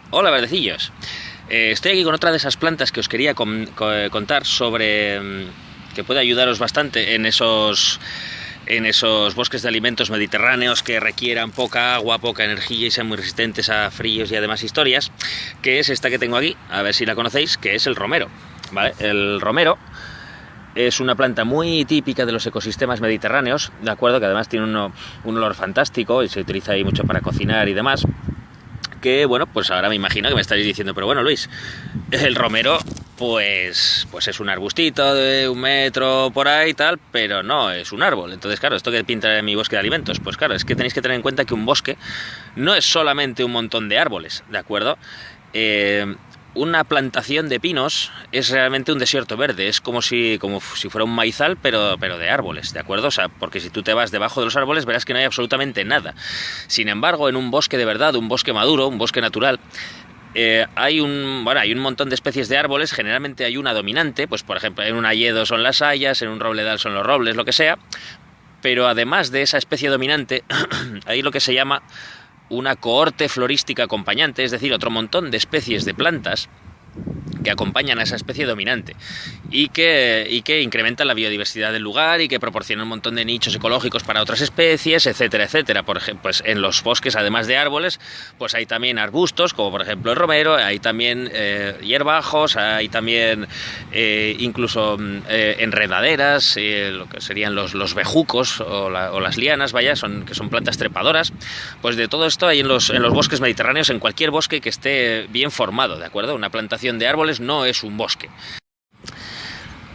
Hola, verdecillos. Estoy aquí con otra de esas plantas que os quería contar sobre que puede ayudaros bastante en esos bosques de alimentos mediterráneos que requieran poca agua, poca energía y sean muy resistentes a fríos y a demás historias, que es esta que tengo aquí, a ver si la conocéis, que es el romero, ¿vale? El romero es una planta muy típica de los ecosistemas mediterráneos, ¿de acuerdo? Que además tiene un olor fantástico y se utiliza ahí mucho para cocinar y demás. Que bueno, pues ahora me imagino que me estaréis diciendo, pero bueno, Luis, el romero pues es un arbustito de 1 metro por ahí y tal, pero no es un árbol. Entonces, claro, ¿esto qué pinta en mi bosque de alimentos? Pues claro, es que tenéis que tener en cuenta que un bosque no es solamente un montón de árboles, ¿de acuerdo? Una plantación de pinos es realmente un desierto verde, es como si fuera un maizal, pero de árboles, ¿de acuerdo? O sea, porque si tú te vas debajo de los árboles verás que no hay absolutamente nada. Sin embargo, en un bosque de verdad, un bosque maduro, un bosque natural, hay un montón de especies de árboles, generalmente hay una dominante, pues por ejemplo en un hayedo son las hayas, en un robledal son los robles, lo que sea, pero además de esa especie dominante, hay lo que se llama una cohorte florística acompañante, es decir, otro montón de especies de plantas que acompañan a esa especie dominante y que incrementan la biodiversidad del lugar y que proporcionan un montón de nichos ecológicos para otras especies, etcétera, etcétera. Por ejemplo, pues en los bosques, además de árboles, pues hay también arbustos, como por ejemplo el romero, hay también hierbajos, hay también incluso enredaderas, lo que serían los bejucos o las lianas, vaya, que son plantas trepadoras. Pues de todo esto hay en los bosques mediterráneos, en cualquier bosque que esté bien formado, ¿de acuerdo? Una plantación de árboles no es un bosque.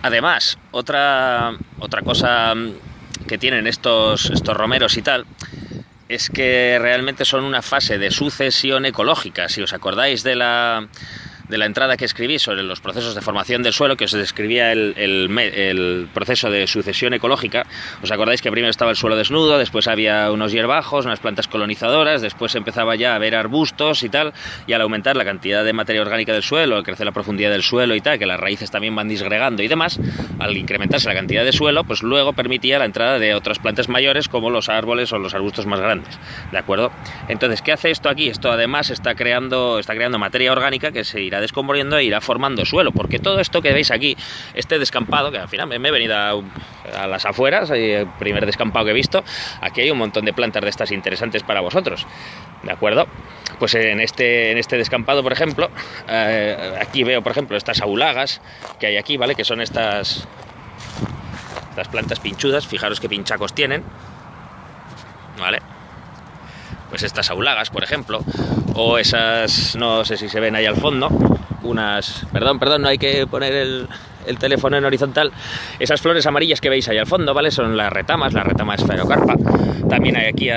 Además, otra cosa que tienen estos romeros y tal es que realmente son una fase de sucesión ecológica. Si os acordáis de la entrada que escribí sobre los procesos de formación del suelo, que os describía el proceso de sucesión ecológica, os acordáis que primero estaba el suelo desnudo, después había unos hierbajos, unas plantas colonizadoras, después empezaba ya a haber arbustos y tal, y al aumentar la cantidad de materia orgánica del suelo, al crecer la profundidad del suelo y tal, que las raíces también van disgregando y demás, al incrementarse la cantidad de suelo, pues luego permitía la entrada de otras plantas mayores como los árboles o los arbustos más grandes, ¿de acuerdo? Entonces, ¿qué hace esto aquí? Esto además está creando materia orgánica que se irá descomponiendo e irá formando suelo, porque todo esto que veis aquí, este descampado, que al final me he venido a las afueras, el primer descampado que he visto, aquí hay un montón de plantas de estas interesantes para vosotros, ¿de acuerdo? Pues en este descampado, por ejemplo, aquí veo, por ejemplo, estas aulagas que hay aquí, ¿vale? Que son estas plantas pinchudas, fijaros qué pinchacos tienen, ¿vale? Pues estas aulagas, por ejemplo, o esas, no sé si se ven ahí al fondo, perdón, no hay que poner el teléfono en horizontal, esas flores amarillas que veis ahí al fondo, ¿vale? Son las retamas, la retama esferocarpa. También hay aquí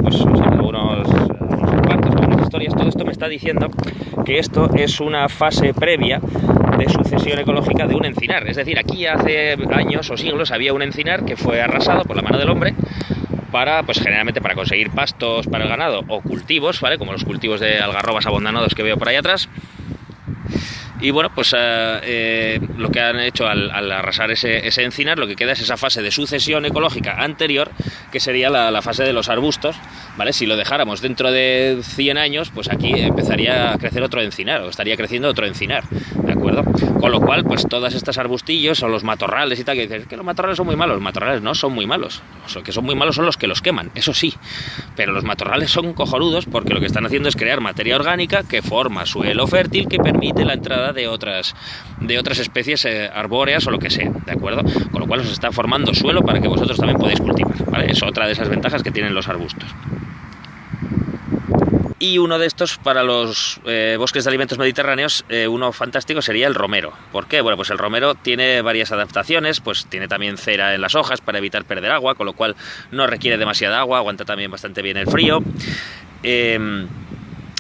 pues, algunos cuartos, algunas historias. Todo esto me está diciendo que esto es una fase previa de sucesión ecológica de un encinar. Es decir, aquí hace años o siglos había un encinar que fue arrasado por la mano del hombre pues generalmente para conseguir pastos para el ganado o cultivos, ¿vale? Como los cultivos de algarrobas abandanados que veo por ahí atrás. Y bueno, pues lo que han hecho al arrasar ese encinar, lo que queda es esa fase de sucesión ecológica anterior, que sería la fase de los arbustos, ¿vale? Si lo dejáramos dentro de 100 años, pues aquí empezaría a crecer otro encinar, o estaría creciendo otro encinar, ¿de acuerdo? Con lo cual, pues todas estas arbustillos o los matorrales y tal, que dices que los matorrales son muy malos, los matorrales no son muy malos, los que son muy malos son los que los queman, eso sí, pero los matorrales son cojonudos porque lo que están haciendo es crear materia orgánica que forma suelo fértil que permite la entrada de otras especies arbóreas o lo que sea, ¿de acuerdo? Con lo cual os está formando suelo para que vosotros también podáis cultivar, ¿vale? Es otra de esas ventajas que tienen los arbustos. Y uno de estos para los bosques de alimentos mediterráneos, uno fantástico sería el romero. ¿Por qué? Bueno, pues el romero tiene varias adaptaciones, pues tiene también cera en las hojas para evitar perder agua, con lo cual no requiere demasiada agua, aguanta también bastante bien el frío.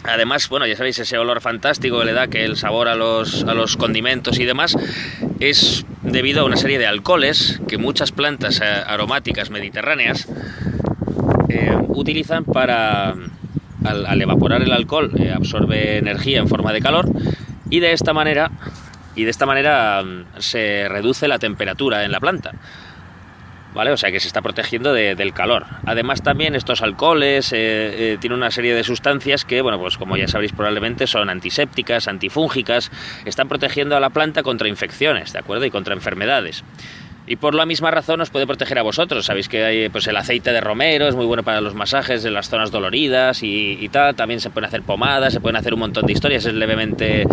Además, bueno, ya sabéis, ese olor fantástico que le da, que el sabor a los condimentos y demás, es debido a una serie de alcoholes que muchas plantas aromáticas mediterráneas utilizan para... Al evaporar el alcohol absorbe energía en forma de calor y de esta manera se reduce la temperatura en la planta. ¿vale? O sea que se está protegiendo del calor. Además también estos alcoholes tienen una serie de sustancias que, bueno, pues como ya sabréis probablemente son antisépticas, antifúngicas, están protegiendo a la planta contra infecciones, ¿de acuerdo? Y contra enfermedades. Y por la misma razón os puede proteger a vosotros. Sabéis que hay, pues, el aceite de romero es muy bueno para los masajes de las zonas doloridas y tal. También se pueden hacer pomadas, se pueden hacer un montón de historias. Es levemente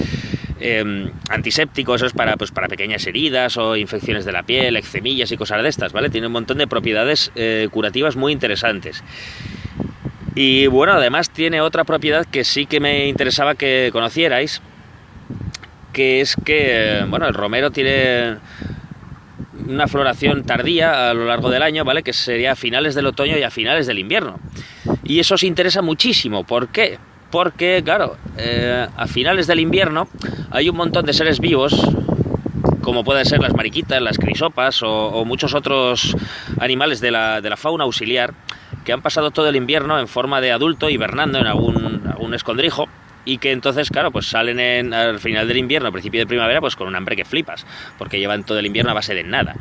antiséptico. Eso es para pequeñas heridas o infecciones de la piel, eczemillas y cosas de estas, ¿vale? Tiene un montón de propiedades curativas muy interesantes. Y bueno, además tiene otra propiedad que sí que me interesaba que conocierais, que es que, bueno, el romero tiene una floración tardía a lo largo del año, ¿vale? Que sería a finales del otoño y a finales del invierno. Y eso os interesa muchísimo. ¿Por qué? Porque, claro, a finales del invierno hay un montón de seres vivos, como pueden ser las mariquitas, las crisopas o muchos otros animales de la fauna auxiliar, que han pasado todo el invierno en forma de adulto, hibernando en algún escondrijo, y que entonces, claro, pues salen al final del invierno, al principio de primavera, pues con un hambre que flipas, porque llevan todo el invierno a base de nada.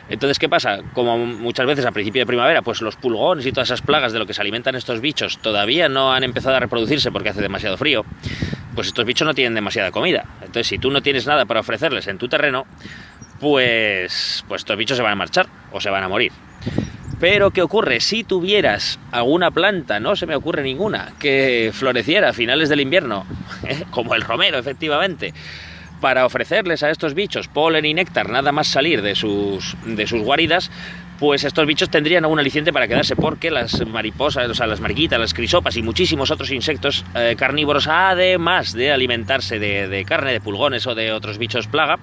Entonces, ¿qué pasa? Como muchas veces a principio de primavera, pues los pulgones y todas esas plagas de lo que se alimentan estos bichos todavía no han empezado a reproducirse porque hace demasiado frío, pues estos bichos no tienen demasiada comida. Entonces, si tú no tienes nada para ofrecerles en tu terreno, pues estos bichos se van a marchar o se van a morir. Pero, ¿qué ocurre? Si tuvieras alguna planta, no se me ocurre ninguna, que floreciera a finales del invierno, como el romero, efectivamente, para ofrecerles a estos bichos polen y néctar nada más salir de sus guaridas, pues estos bichos tendrían algún aliciente para quedarse, porque las mariposas, o sea, las mariquitas, las crisopas y muchísimos otros insectos carnívoros, además de alimentarse de carne, de pulgones o de otros bichos plaga,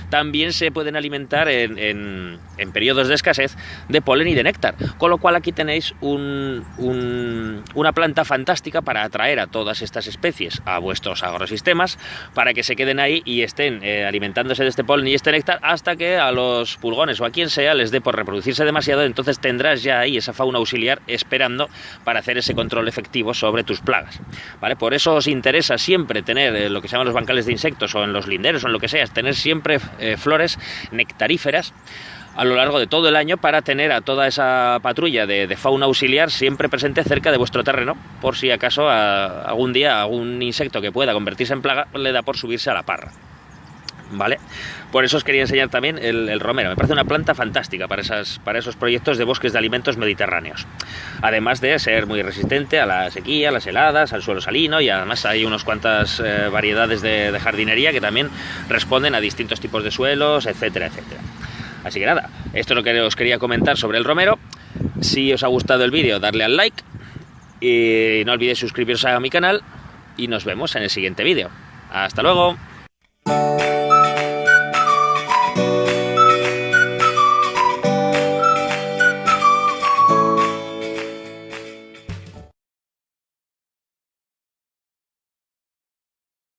también se pueden alimentar en periodos de escasez de polen y de néctar. Con lo cual aquí tenéis una planta fantástica para atraer a todas estas especies a vuestros agrosistemas, para que se queden ahí y estén alimentándose de este polen y este néctar hasta que a los pulgones o a quien sea les dé por reproducirse demasiado. Entonces tendrás ya ahí esa fauna auxiliar esperando para hacer ese control efectivo sobre tus plagas, ¿vale? Por eso os interesa siempre tener lo que se llaman los bancales de insectos, o en los linderos o en lo que sea, tener siempre flores nectaríferas a lo largo de todo el año, para tener a toda esa patrulla de fauna auxiliar siempre presente cerca de vuestro terreno, por si acaso algún día algún insecto que pueda convertirse en plaga le da por subirse a la parra, ¿vale? Por eso os quería enseñar también el romero. Me parece una planta fantástica para esos proyectos de bosques de alimentos mediterráneos, además de ser muy resistente a la sequía, a las heladas, al suelo salino, y además hay unas cuantas variedades de jardinería que también responden a distintos tipos de suelos, etcétera, etcétera. Así que nada, esto es lo que os quería comentar sobre el romero. Si os ha gustado el vídeo, darle al like y no olvidéis suscribiros a mi canal, y nos vemos en el siguiente vídeo. ¡Hasta luego!